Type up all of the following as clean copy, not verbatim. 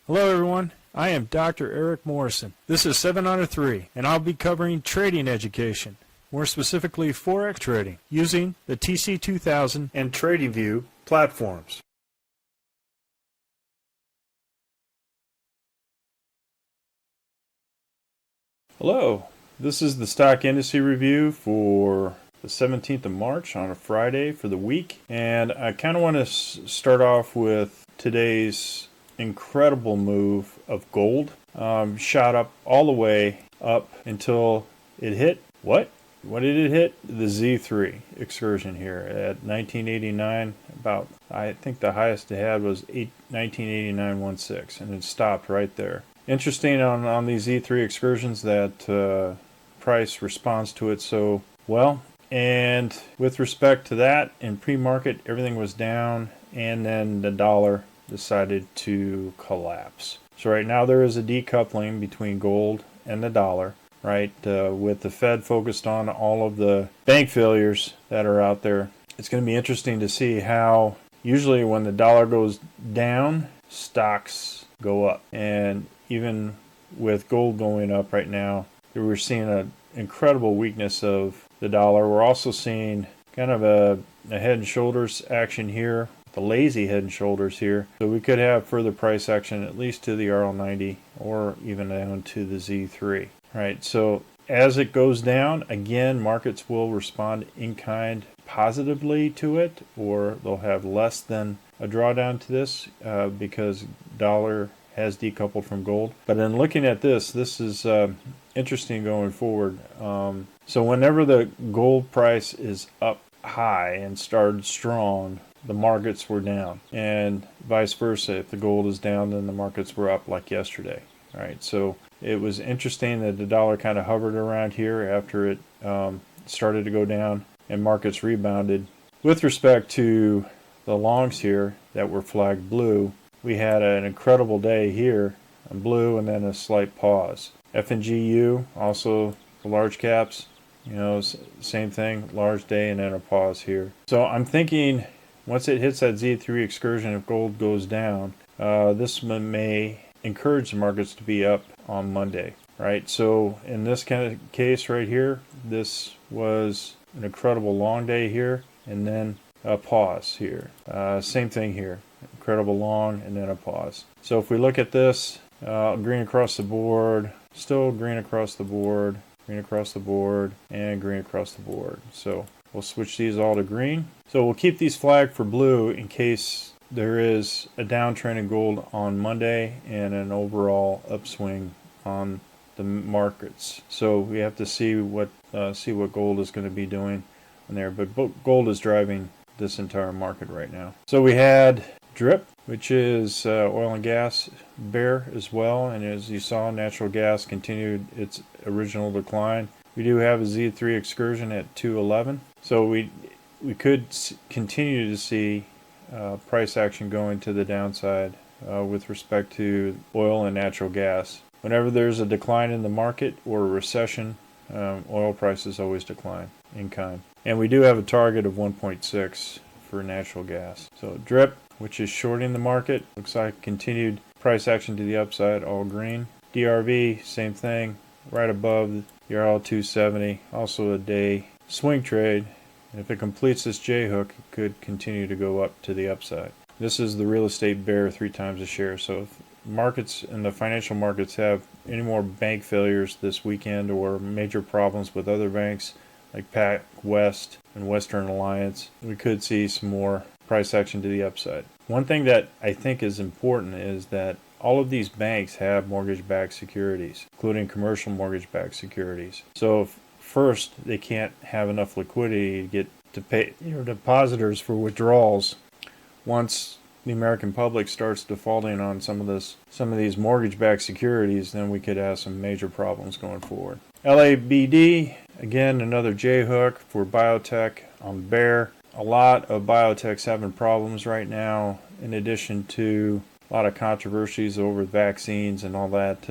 Hello everyone, I am Dr. Eric Morrison. This is 7 Under 3, and I'll be covering trading education, more specifically Forex trading, using the TC2000 and TradingView platforms. Hello, this is the stock indice review for the 17th of March on a Friday for the week, and I kind of want to start off with today's incredible move of gold. Shot up all the way up until it hit what did it hit? The Z3 excursion here at 1989. About, I think the highest it had was 1989.16, and it stopped right there. Interesting on these Z3 excursions that price responds to it so well. And with respect to that, in pre-market everything was down, and then the dollar decided to collapse. So right now there is a decoupling between gold and the dollar, right? With the Fed focused on all of the bank failures that are out there. It's going to be interesting to see how usually when the dollar goes down, stocks go up. And even with gold going up right now, we're seeing an incredible weakness of the dollar. We're also seeing kind of a head and shoulders action here, the lazy head and shoulders here. So we could have further price action at least to the RL90 or even down to the Z3. Right, so as it goes down, again, markets will respond in kind positively to it, or they'll have less than a drawdown to this because dollar has decoupled from gold. But in looking at this is interesting going forward. So whenever the gold price is up high and started strong, the markets were down, and vice versa. If the gold is down, then the markets were up, like yesterday. All right, so it was interesting that the dollar kind of hovered around here after it started to go down, and markets rebounded. With respect to the longs here that were flagged blue, we had an incredible day here in blue, and then a slight pause. F&GU, also the large caps, same thing, large day and then a pause here. So I'm thinking once it hits that Z3 excursion, if gold goes down, this may encourage the markets to be up on Monday, right? So in this kind of case right here, this was an incredible long day here, and then a pause here. Same thing here, incredible long and then a pause. So if we look at this, green across the board, still green across the board, green across the board, and green across the board. So we'll switch these all to green. So we'll keep these flagged for blue in case there is a downtrend in gold on Monday and an overall upswing on the markets. So we have to see what gold is going to be doing in there. But gold is driving this entire market right now. So we had DRIP, which is oil and gas bear as well. And as you saw, natural gas continued its original decline. We do have a Z3 excursion at 211. So we could continue to see price action going to the downside with respect to oil and natural gas. Whenever there's a decline in the market or a recession, oil prices always decline in kind. And we do have a target of 1.6 for natural gas. So DRIP, which is shorting the market, looks like continued price action to the upside, all green. DRV, same thing, right above the RL 270, also a day swing trade. And if it completes this J-hook, it could continue to go up to the upside. This is the real estate bear 3 times a share. So if markets and the financial markets have any more bank failures this weekend or major problems with other banks like PacWest and Western Alliance, we could see some more price action to the upside. One thing that I think is important is that all of these banks have mortgage-backed securities, including commercial mortgage-backed securities. So if first, they can't have enough liquidity to get to pay depositors for withdrawals. Once the American public starts defaulting on some of these mortgage-backed securities, then we could have some major problems going forward. LABD, again, another J-hook for biotech on bear. A lot of biotechs having problems right now, in addition to a lot of controversies over vaccines and all that.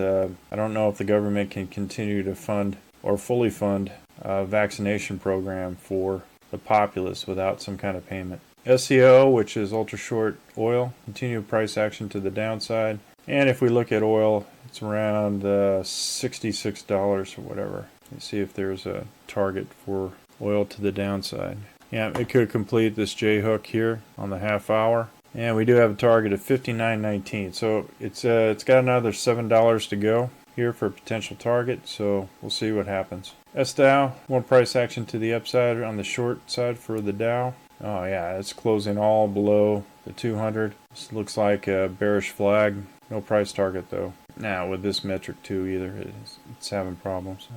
I don't know if the government can continue to fund or fully fund a vaccination program for the populace without some kind of payment. SCO, which is ultra short oil, continued price action to the downside. And if we look at oil, it's around $66 or whatever. Let's see if there's a target for oil to the downside. Yeah, it could complete this J hook here on the half hour. And we do have a target of 59.19. So it's got another $7 to go here for a potential target. So we'll see what happens. S-Dow, one price action to the upside on the short side for the Dow. Oh yeah, it's closing all below the 200. This looks like a bearish flag. No price target though. Now with this metric too either, it's having problems.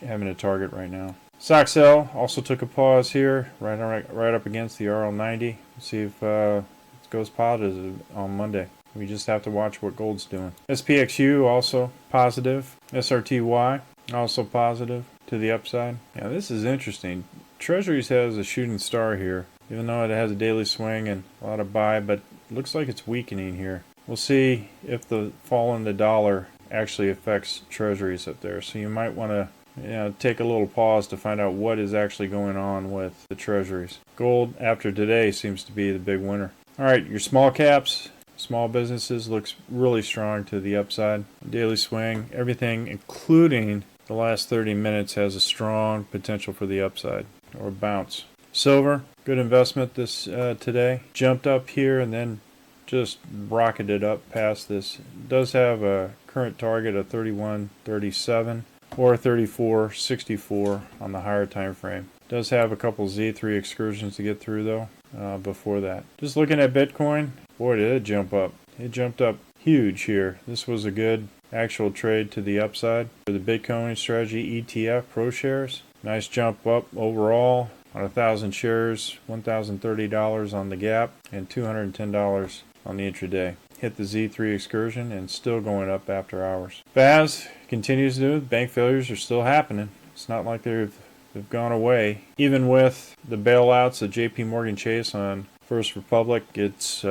Having a target right now. SOXL also took a pause here, right up against the RL90. Let's see if it goes positive on Monday. We just have to watch what gold's doing. SPXU also positive. SRTY also positive to the upside. Yeah, this is interesting. Treasuries has a shooting star here, even though it has a daily swing and a lot of buy, but it looks like it's weakening here. We'll see if the fall in the dollar actually affects treasuries up there. So you might want to take a little pause to find out what is actually going on with the treasuries. Gold after today seems to be the big winner. All right, your small caps, small businesses looks really strong to the upside. Daily swing, everything including the last 30 minutes has a strong potential for the upside or bounce. Silver, good investment this today. Jumped up here and then just rocketed up past this. It does have a current target of 31.37 or 34.64 on the higher time frame. Does have a couple Z3 excursions to get through though before that. Just looking at Bitcoin, boy did it jump up. It jumped up huge here. This was a good actual trade to the upside for the Bitcoin strategy ETF Pro shares. Nice jump up overall on 1,000 shares, $1,030 on the gap and $210 on the intraday. Hit the Z3 excursion and still going up after hours. FAS continues to do it. Bank failures are still happening. It's not like they've gone away. Even with the bailouts of JP Morgan Chase on First Republic, it's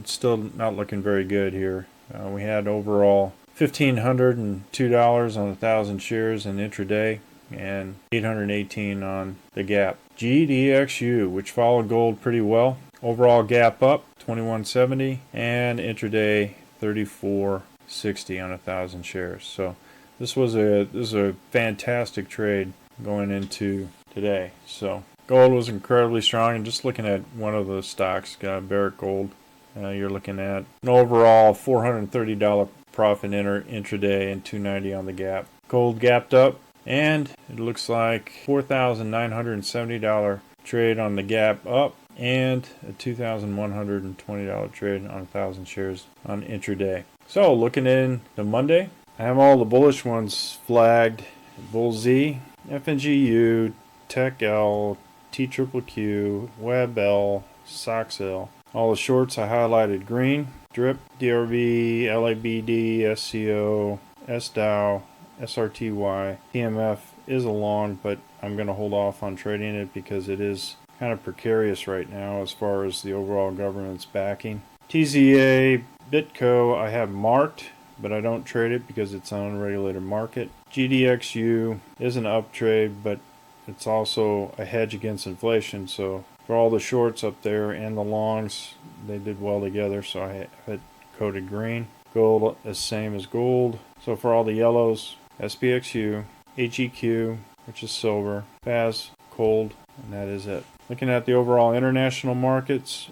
still not looking very good here. We had overall $1,502 on 1,000 shares in intraday and $818 on the gap. GDXU, which followed gold pretty well. Overall gap up 2170 and intraday 3460 on 1,000 shares. So this is a fantastic trade going into today. So gold was incredibly strong, and just looking at one of the stocks, Barrick Gold, you're looking at an overall $430 profit intraday and $290 on the gap. Gold gapped up, and it looks like $4,970 trade on the gap up and a $2,120 trade on 1,000 shares on intraday. So looking in the Monday, I have all the bullish ones flagged: Bull Z, FNGU, Tech L, TQQQ, Web L, SOXL. All the shorts I highlighted green: DRIP, DRV, LABD, SCO, SDOW, SRTY. TMF is a long, but I'm going to hold off on trading it because it is kind of precarious right now as far as the overall government's backing. TZA, Bitco I have marked, but I don't trade it because it's an unregulated market. GDXU is an up trade, but it's also a hedge against inflation. So for all the shorts up there and the longs, they did well together, so I had coded green. Gold is same as gold. So for all the yellows, SPXU, HEQ, which is silver, FAS, gold, and that is it. Looking at the overall international markets,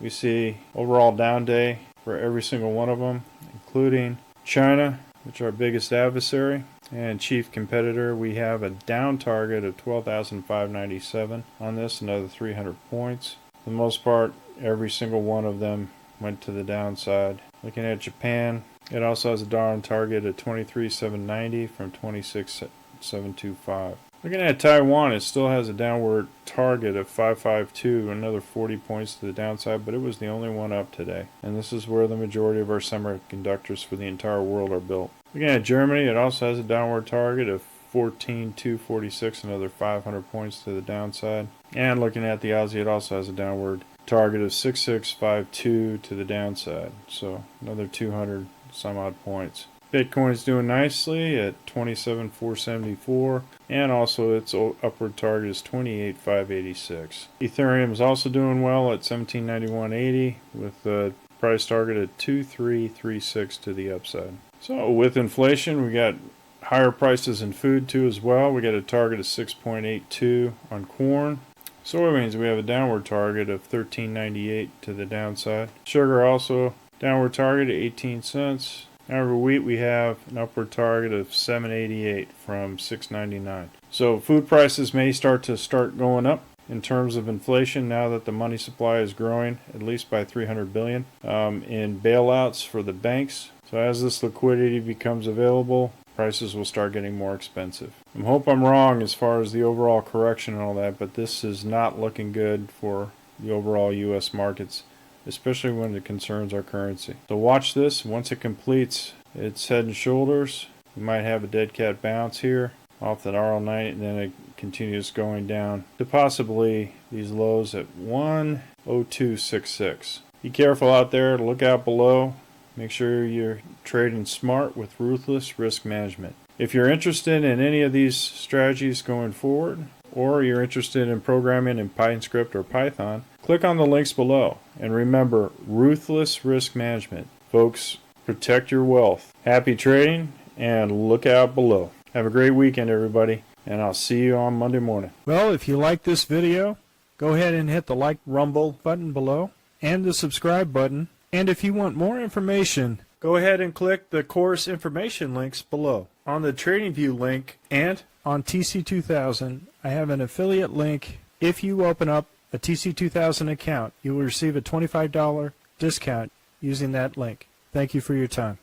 we see overall down day for every single one of them, including China, which is our biggest adversary and chief competitor. We have a down target of 12,597 on this, another 300 points. For the most part, every single one of them went to the downside. Looking at Japan, it also has a down target of 23,790 from 26,725. Looking at Taiwan, it still has a downward target of 552, another 40 points to the downside, but it was the only one up today. And this is where the majority of our semiconductors for the entire world are built. Looking at Germany, it also has a downward target of 14,246, another 500 points to the downside. And looking at the Aussie, it also has a downward target of 6652 to the downside. So another 200 some odd points. Bitcoin is doing nicely at 27,474, and also its upward target is 28,586. Ethereum is also doing well at 1791.80 with price target at 2336 to the upside. So with inflation, we got higher prices in food too as well. We got a target of 6.82 on corn. Soybeans, we have a downward target of 13.98 to the downside. Sugar also downward target at 18 cents. However, wheat, we have an upward target of 7.88 from 6.99. So food prices may start going up in terms of inflation now that the money supply is growing at least by 300 billion in bailouts for the banks. So as this liquidity becomes available, prices will start getting more expensive. I hope I'm wrong as far as the overall correction and all that, but this is not looking good for the overall U.S. markets, especially when it concerns our currency. So watch this. Once it completes its head and shoulders, we might have a dead cat bounce here off that RL90, and then it continues going down to possibly these lows at 10266. Be careful out there. Look out below. Make sure you're trading smart with ruthless risk management. If you're interested in any of these strategies going forward, or you're interested in programming in PyScript or Python, click on the links below. And remember, ruthless risk management. Folks, protect your wealth. Happy trading, and look out below. Have a great weekend, everybody, and I'll see you on Monday morning. Well, if you like this video, go ahead and hit the like rumble button below and the subscribe button. And if you want more information, go ahead and click the course information links below. On the TradingView link and on TC2000, I have an affiliate link. If you open up a TC2000 account, you will receive a $25 discount using that link. Thank you for your time.